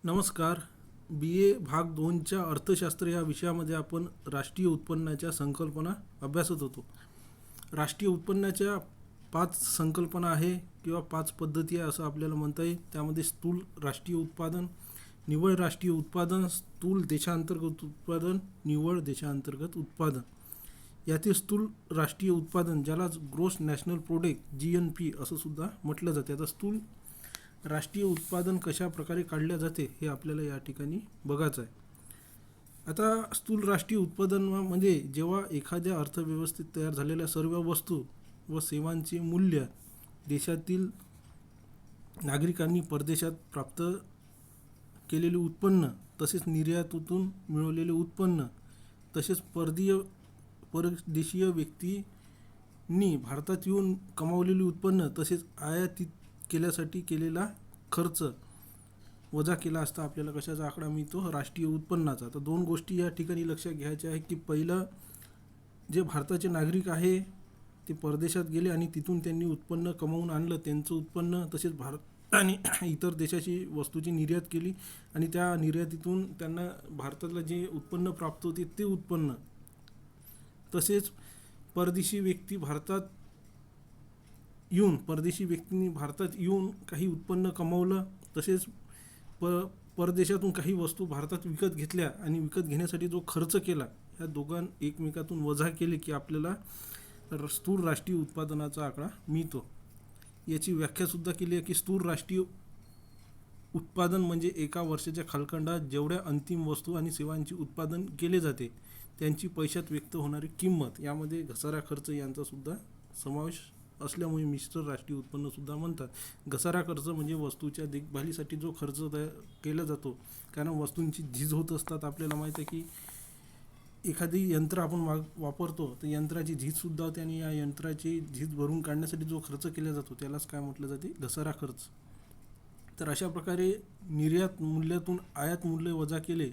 नमस्कार. BA भाग 2च्या अर्थशास्त्र या विषयामध्ये आपण राष्ट्रीय उत्पन्नाच्या संकल्पना अभ्यासत होतो. राष्ट्रीय उत्पन्नाच्या 5 संकल्पना आहे किंवा 5 पद्धती आहे असं आपल्याला म्हणता येईल. त्यामध्ये स्थूल राष्ट्रीय उत्पादन, निव्वळ राष्ट्रीय उत्पादन, स्थूल देशांतर्गत उत्पादन, निव्वळ देशांतर्गत उत्पादन. यातील स्थूल राष्ट्रीय उत्पादन, ज्याला ग्रोस नॅशनल प्रोडक्ट GNP असं सुद्धा म्हटलं जाते. आता स्थूल राष्ट्रीय उत्पादन कशा प्रकारे काढले जाते हे आपल्याला या ठिकाणी बघायचं आहे. आता स्थूल राष्ट्रीय उत्पादन म्हणजे जेव्हा एखाद्या अर्थव्यवस्थेत तयार झालेल्या सर्व वस्तू व सेवांचे मूल्य देशातील नागरिकांनी परदेशात प्राप्त केलेले उत्पन्न, तसेच निर्यातीतून मिळवलेले उत्पन्न, तसेच परदेशीय व्यक्तींनी भारतात येऊन कमावलेले उत्पन्न, तसेच आयातीत केल्यासाठी केलेला खर्च वजा केला असता आपल्याला कशाचा आकडा मिळतो? राष्ट्रीय उत्पन्नाचा. तर 2 गोष्टी या ठिकाणी लक्षात घ्यायच्या आहे की पहिलं, जे भारताचे नागरिक आहे ते परदेशात गेले आणि तिथून त्यांनी उत्पन्न कमावून आणलं, त्यांचं उत्पन्न, तसेच भारत आणि इतर देशाची वस्तूची निर्यात केली आणि त्या निर्यातीतून त्यांना भारताला जे उत्पन्न प्राप्त होते ते उत्पन्न, तसेच परदेशी व्यक्तींनी भारतात येऊन काही उत्पन्न कमावलं, तसेच परदेशातून काही वस्तू भारतात विकत घेतल्या आणि विकत घेण्यासाठी जो खर्च केला, या दोघां एकमेकातून वजा केले की आपल्याला स्थूल राष्ट्रीय उत्पादनाचा आकडा मिळतो. याची व्याख्यासुद्धा केली आहे की स्थूल राष्ट्रीय उत्पादन म्हणजे एका वर्षाच्या कालखंडात जेवढ्या अंतिम वस्तू आणि सेवांचे उत्पादन केले जाते त्यांची पैशात व्यक्त होणारी किंमत, यामध्ये घसारा खर्च यांचा सुद्धा समावेश असल्यामुळे मिश्र राष्ट्रीय उत्पन्न सुद्धा म्हणतात. घसारा खर्च म्हणजे वस्तूच्या देखभालीसाठी जो खर्च केला जातो, कारण वस्तूंची झीज होत असतात. आपल्याला माहीत आहे की एखादी यंत्र आपण वापरतो तर यंत्राची झीजसुद्धा होते आणि या यंत्राची झीज भरून काढण्यासाठी जो खर्च केला जातो त्यालाच काय म्हटलं जाते? घसारा खर्च. तर अशा प्रकारे निर्यात मूल्यातून आयात मूल्य वजा केले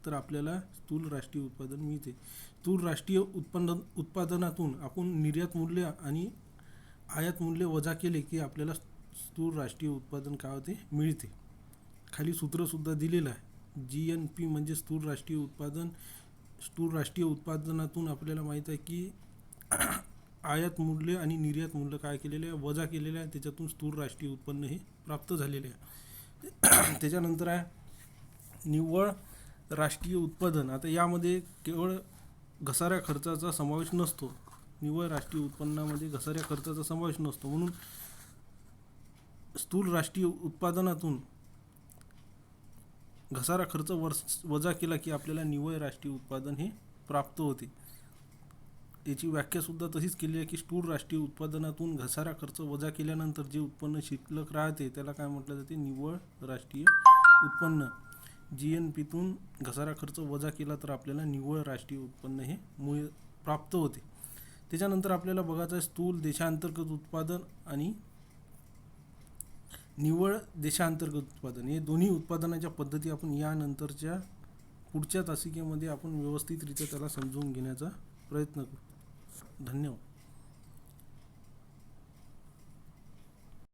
तर आपल्याला स्थूल राष्ट्रीय उत्पादन मिळते. स्थूल राष्ट्रीय उत्पादनातून आपण निर्यात मूल्य आणि आयात मूल्य वजा केले की आपल्याला स्थूल राष्ट्रीय उत्पादन काय होते? मिळते. खाली सूत्रसुद्धा दिलेलं आहे. GNP म्हणजे स्थूल राष्ट्रीय उत्पादन. स्थूल राष्ट्रीय उत्पादनातून आपल्याला माहीत आहे की आयात मूल्य आणि निर्यात मूल्य काय केलेले आहे? वजा केलेले आहे. त्याच्यातून स्थूल राष्ट्रीय उत्पन्न हे प्राप्त झालेले आहे. त्याच्यानंतर आहे निव्वळ राष्ट्रीय उत्पादन. आता यामध्ये केवळ घसाऱ्या खर्चाचा समावेश नसतो. निव्वळ राष्ट्रीय उत्पन्नामध्ये घसाऱ्या खर्चाचा समावेश नसतो, म्हणून स्थूल राष्ट्रीय उत्पादनातून घसारा खर्च वजा केला की आपल्याला निव्वळ राष्ट्रीय उत्पादन हे प्राप्त होते. याची व्याख्यासुद्धा तशीच केली आहे की स्थूल राष्ट्रीय उत्पादनातून घसारा खर्च वजा केल्यानंतर जे उत्पन्न शिल्लक राहते त्याला काय म्हटलं जाते? निव्वळ राष्ट्रीय उत्पन्न. GNPतून घसारा खर्च वजा केला तर आपल्याला निव्वळ राष्ट्रीय उत्पन्न हे प्राप्त होते. त्याच्यानंतर आपल्याला बघायचं आहे स्थूल देशांतर्गत उत्पादन आणि निव्वळ देशांतर्गत उत्पादन. हे दोन्ही उत्पादनाच्या पद्धती आपण यानंतरच्या पुढच्या तासिकेमध्ये आपण व्यवस्थितरित्या त्याला समजून घेण्याचा प्रयत्न करू. धन्यवाद.